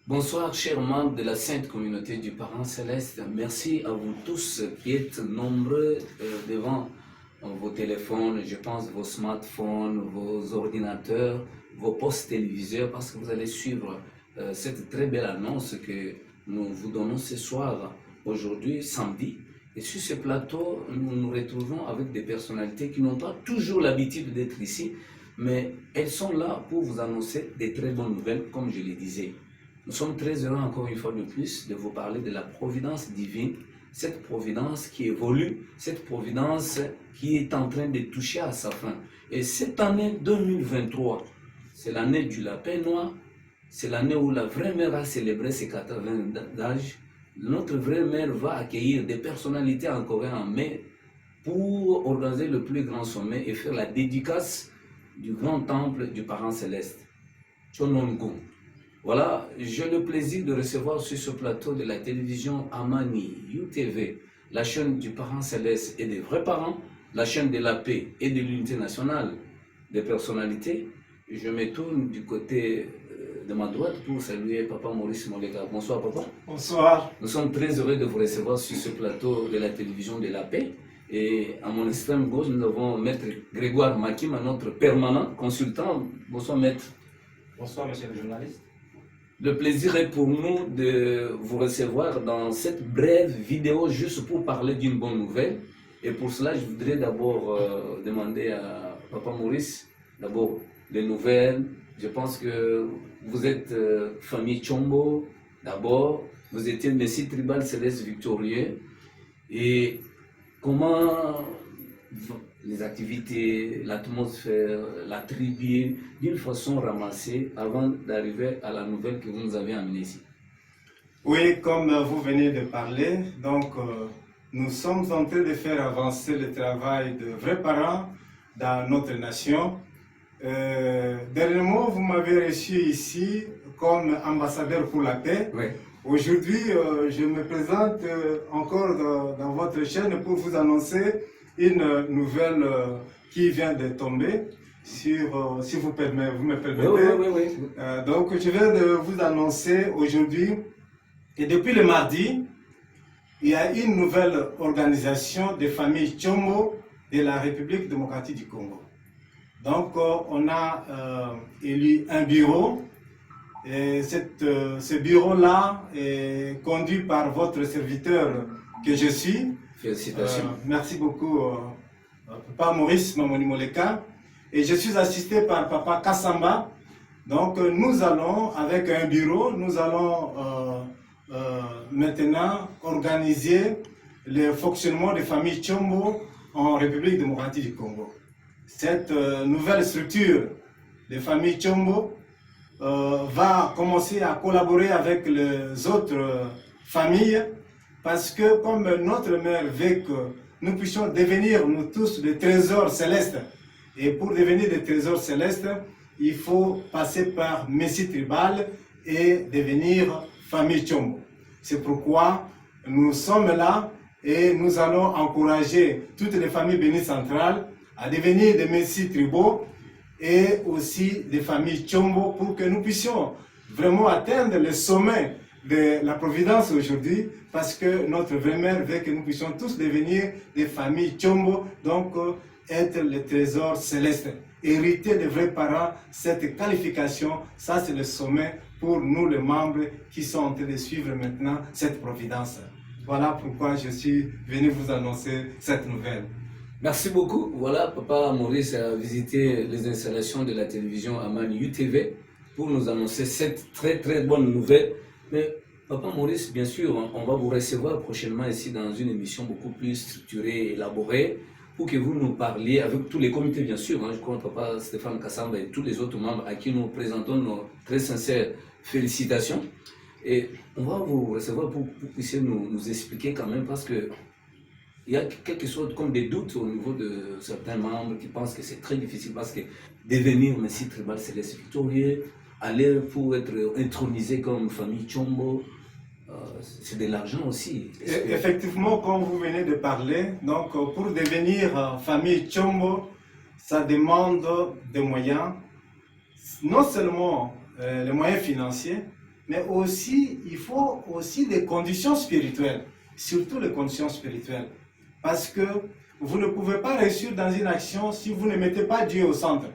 Bonsoir, chers membres de la Sainte Communauté du Parent Céleste. Merci à vous tous qui êtes nombreux devant vos téléphones, je pense vos smartphones, vos ordinateurs, vos postes téléviseurs, parce que vous allez suivre cette très belle annonce que nous vous donnons ce soir, aujourd'hui, samedi. Et sur ce plateau, nous nous retrouvons avec des personnalités qui n'ont pas toujours l'habitude d'être ici, mais elles sont là pour vous annoncer des très bonnes nouvelles, comme je le disais. Nous sommes très heureux encore une fois de plus de vous parler de la providence divine, cette providence qui évolue, cette providence qui est en train de toucher à sa fin. Et cette année 2023, c'est l'année du lapin noir, c'est l'année où la vraie mère a célébré ses 80 ans d'âge. Notre vraie mère va accueillir des personnalités en Corée en mai pour organiser le plus grand sommet et faire la dédicace du grand temple du Parent Céleste, Chonongung. Voilà, j'ai le plaisir de recevoir sur ce plateau de la télévision Amani UTV, la chaîne du Parent Céleste et des vrais parents, la chaîne de la paix et de l'unité nationale des personnalités. Je me tourne du côté de ma droite pour saluer Papa Maurice Moleka. Bonsoir Papa. Bonsoir. Nous sommes très heureux de vous recevoir sur ce plateau de la télévision de la paix. Et à mon extrême gauche, nous avons Maître Grégoire Makima, notre permanent consultant. Bonsoir Maître. Bonsoir monsieur le journaliste. Le plaisir est pour nous de vous recevoir dans cette brève vidéo juste pour parler d'une bonne nouvelle. Et pour cela, je voudrais d'abord demander à Papa Maurice, d'abord les nouvelles. Je pense que vous êtes famille Chombo, d'abord. Vous étiez Messie Tribal Céleste Victorieux. Et comment les activités, l'atmosphère, la tribu, d'une façon ramassée avant d'arriver à la nouvelle que vous nous avez amenée ici. Oui, comme vous venez de parler, donc nous sommes en train de faire avancer le travail de vrais parents dans notre nation. Dernièrement, vous m'avez reçu ici comme ambassadeur pour la paix. Oui. Aujourd'hui, je me présente encore dans votre chaîne pour vous annoncer une nouvelle qui vient de tomber, si vous me permettez. Oui. Donc, je viens de vous annoncer aujourd'hui, et depuis le mardi, il y a une nouvelle organisation des familles Chombo de la République démocratique du Congo. Donc, on a élu un bureau, et ce bureau-là est conduit par votre serviteur que je suis. Félicitations. Merci beaucoup, Papa Maurice Mamoni Moleka. Et je suis assisté par Papa Kassamba. Donc, nous allons, avec un bureau, nous allons maintenant organiser le fonctionnement des familles Chombo en République démocratique du Congo. Cette nouvelle structure des familles Chombo va commencer à collaborer avec les autres familles, parce que comme notre mère veut que nous puissions devenir, nous tous, des trésors célestes. Et pour devenir des trésors célestes, il faut passer par Messie Tribal et devenir famille Chombo. C'est pourquoi nous sommes là et nous allons encourager toutes les familles bénies centrales à devenir des Messie Tribaux et aussi des familles Chombo pour que nous puissions vraiment atteindre le sommet de la providence aujourd'hui, parce que notre vraie mère veut que nous puissions tous devenir des familles Chombo, donc être les trésors célestes, hériter des vrais parents. Cette qualification, ça c'est le sommet pour nous les membres qui sont en train de suivre maintenant cette providence. Voilà pourquoi je suis venu vous annoncer cette nouvelle. Merci beaucoup. Voilà, Papa Maurice a visité les installations de la télévision Amani UTV pour nous annoncer cette très bonne nouvelle. Mais Papa Maurice, bien sûr, on va vous recevoir prochainement ici dans une émission beaucoup plus structurée et élaborée pour que vous nous parliez avec tous les comités, bien sûr. Je crois Papa Stéphane Kassamba et tous les autres membres à qui nous présentons nos très sincères félicitations. Et on va vous recevoir pour que vous puissiez nous expliquer quand même, parce que il y a quelque chose comme des doutes au niveau de certains membres qui pensent que c'est très difficile, parce que devenir Messie Tribal Céleste Victorieux, aller pour être intronisé comme famille Chombo, c'est de l'argent aussi. Effectivement, comme vous venez de parler, donc pour devenir famille Chombo, ça demande des moyens, non seulement les moyens financiers, mais aussi, il faut aussi des conditions spirituelles, surtout les conditions spirituelles. Parce que vous ne pouvez pas réussir dans une action si vous ne mettez pas Dieu au centre.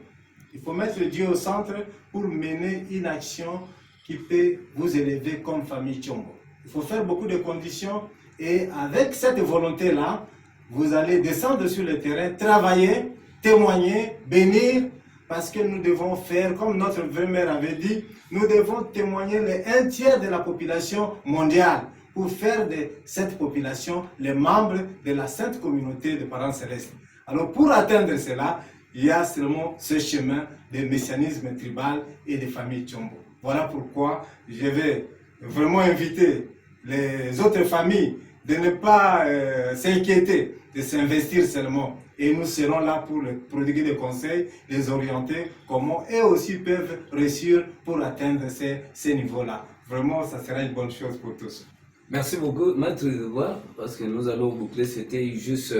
Il faut mettre Dieu au centre pour mener une action qui peut vous élever comme famille Tchombo. Il faut faire beaucoup de conditions et avec cette volonté-là, vous allez descendre sur le terrain, travailler, témoigner, bénir, parce que nous devons faire, comme notre vraie mère avait dit, nous devons témoigner les 1/3 de la population mondiale pour faire de cette population les membres de la sainte communauté de parents célestes. Alors pour atteindre cela, il y a seulement ce chemin de messianisme tribal et de famille Tchombo. Voilà pourquoi je vais vraiment inviter les autres familles de ne pas s'inquiéter, de s'investir seulement. Et nous serons là pour les prodiguer des conseils, les orienter, comment eux aussi peuvent réussir pour atteindre ces niveaux-là. Vraiment, ça sera une bonne chose pour tous. Merci beaucoup, Maître Grégoire, parce que nous allons boucler. C'était juste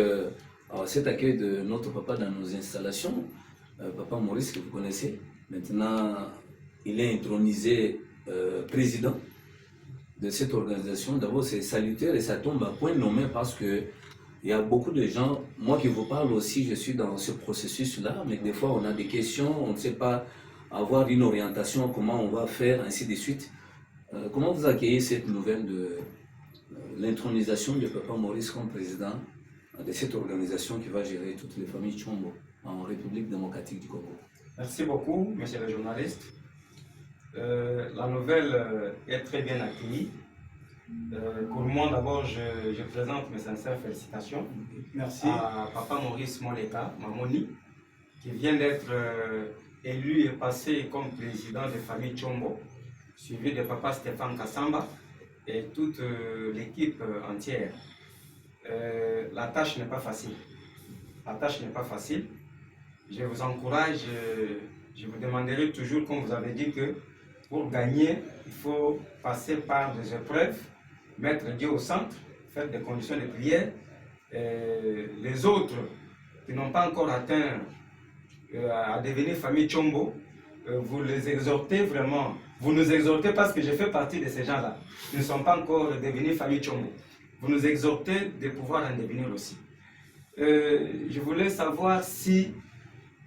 cet accueil de notre papa dans nos installations. Papa Maurice, que vous connaissez. Maintenant, il est intronisé président de cette organisation. D'abord, c'est salutaire et ça tombe à point nommé parce que il y a beaucoup de gens, moi qui vous parle aussi, je suis dans ce processus-là, mais des fois on a des questions, on ne sait pas avoir une orientation, comment on va faire, ainsi de suite. Comment vous accueillez cette nouvelle de l'intronisation de Papa Maurice comme président de cette organisation qui va gérer toutes les familles Tchombo en République démocratique du Congo? Merci beaucoup, monsieur le journaliste. La nouvelle est très bien accueillie. Pour moi, d'abord, je présente mes sincères félicitations. Merci. À Papa Maurice Moleka, Mamoni, qui vient d'être élu et passé comme président de famille Tchombo, suivi de Papa Stéphane Kassamba et toute l'équipe entière. La tâche n'est pas facile. La tâche n'est pas facile. Je vous encourage, je vous demanderai toujours, comme vous avez dit, que pour gagner, il faut passer par des épreuves, mettre Dieu au centre, faire des conditions de prière. Les autres qui n'ont pas encore atteint à devenir famille Tchombo, vous les exhortez vraiment. Vous nous exhortez parce que je fais partie de ces gens-là. Ils ne sont pas encore devenus famille Tchombo. Vous nous exhortez de pouvoir en devenir aussi. Je voulais savoir si...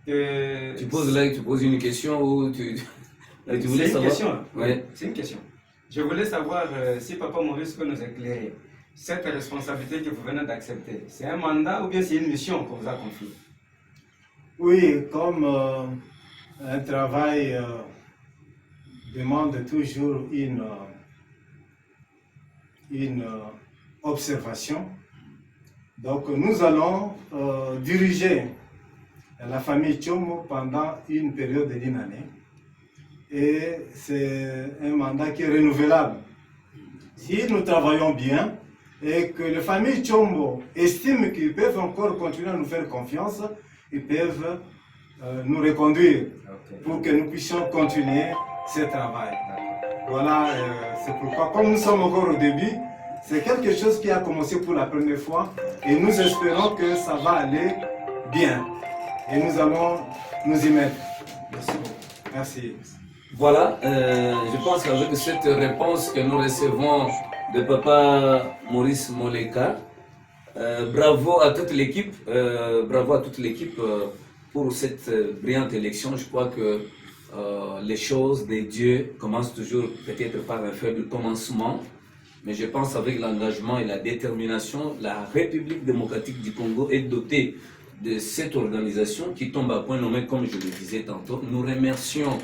tu poses une question ou tu voulais savoir? C'est une question. Ouais. C'est une question. Je voulais savoir si Papa Maurice peut nous éclairer. Cette responsabilité que vous venez d'accepter, c'est un mandat ou bien c'est une mission qu'on vous a confiée? Oui, comme un travail demande toujours une observation. Donc nous allons diriger la famille Tchombo pendant une période d'une année. Et c'est un mandat qui est renouvelable. Si nous travaillons bien et que les familles Tchombo estiment qu'ils peuvent encore continuer à nous faire confiance, ils peuvent nous reconduire pour que nous puissions continuer ce travail. Voilà, c'est pourquoi, comme nous sommes encore au début, c'est quelque chose qui a commencé pour la première fois et nous espérons que ça va aller bien. Et nous allons nous y mettre. Merci beaucoup. Merci. Voilà, je pense qu'avec cette réponse que nous recevons de Papa Maurice Moleka, bravo à toute l'équipe, pour cette brillante élection. Je crois que les choses de Dieu commencent toujours peut-être par un faible commencement, mais je pense avec l'engagement et la détermination, la République démocratique du Congo est dotée de cette organisation qui tombe à point nommé, comme je le disais tantôt. Nous remercions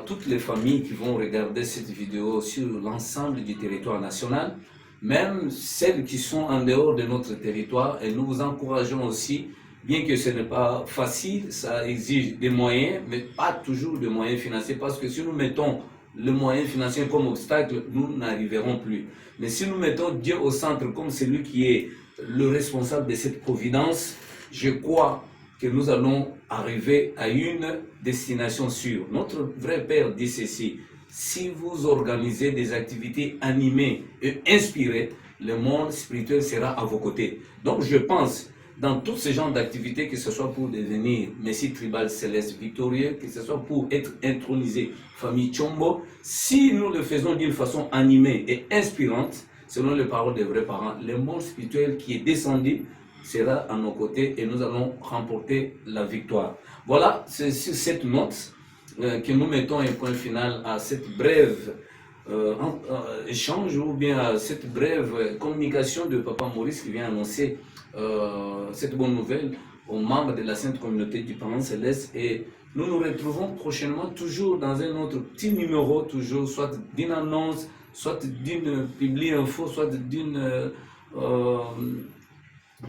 toutes les familles qui vont regarder cette vidéo sur l'ensemble du territoire national, même celles qui sont en dehors de notre territoire, et nous vous encourageons aussi, bien que ce n'est pas facile, ça exige des moyens, mais pas toujours des moyens financiers, parce que si nous mettons le moyen financier comme obstacle, nous n'arriverons plus. Mais si nous mettons Dieu au centre comme celui qui est le responsable de cette providence, je crois que nous allons arriver à une destination sûre. Notre vrai Père dit ceci: si vous organisez des activités animées et inspirées, le monde spirituel sera à vos côtés. Donc je pense, dans tous ces genres d'activités, que ce soit pour devenir Messie tribal céleste victorieux, que ce soit pour être intronisé famille Tchombo, si nous le faisons d'une façon animée et inspirante, selon les paroles des vrais parents, le monde spirituel qui est descendu sera à nos côtés et nous allons remporter la victoire. Voilà, c'est sur cette note que nous mettons un point final à cette brève échange ou bien à cette brève communication de Papa Maurice qui vient annoncer cette bonne nouvelle aux membres de la Sainte Communauté du Parent Céleste. Et nous nous retrouvons prochainement toujours dans un autre petit numéro, toujours soit d'une annonce, soit d'une publi info, soit d'une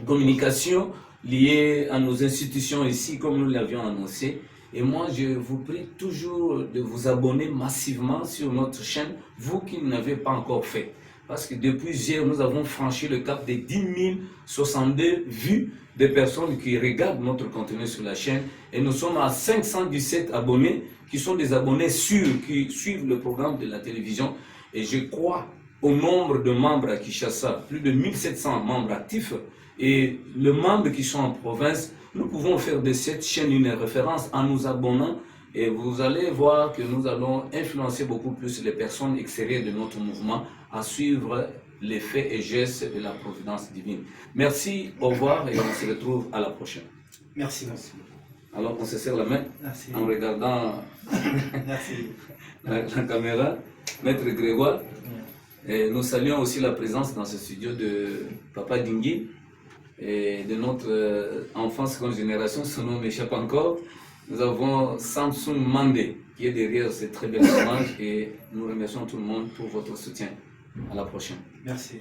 communication liée à nos institutions ici, comme nous l'avions annoncé. Et moi, je vous prie toujours de vous abonner massivement sur notre chaîne, vous qui ne l'avez pas encore fait. Parce que depuis hier, nous avons franchi le cap des 10 062 vues de personnes qui regardent notre contenu sur la chaîne. Et nous sommes à 517 abonnés, qui sont des abonnés sûrs, qui suivent le programme de la télévision. Et je crois au nombre de membres à Kinshasa, plus de 1700 membres actifs. Et les membres qui sont en province, nous pouvons faire de cette chaîne une référence en nous abonnant. Et vous allez voir que nous allons influencer beaucoup plus les personnes extérieures de notre mouvement à suivre les faits et gestes de la providence divine. Merci, au revoir et on se retrouve à la prochaine. Merci, merci. Alors on se serre la main en regardant la caméra. Maître Grégoire. Et nous saluons aussi la présence dans ce studio de Papa Dingui et de notre enfant seconde génération, son nom m'échappe encore. Nous avons Samsung Mandé qui est derrière ces très belles images et nous remercions tout le monde pour votre soutien. À la prochaine. Merci.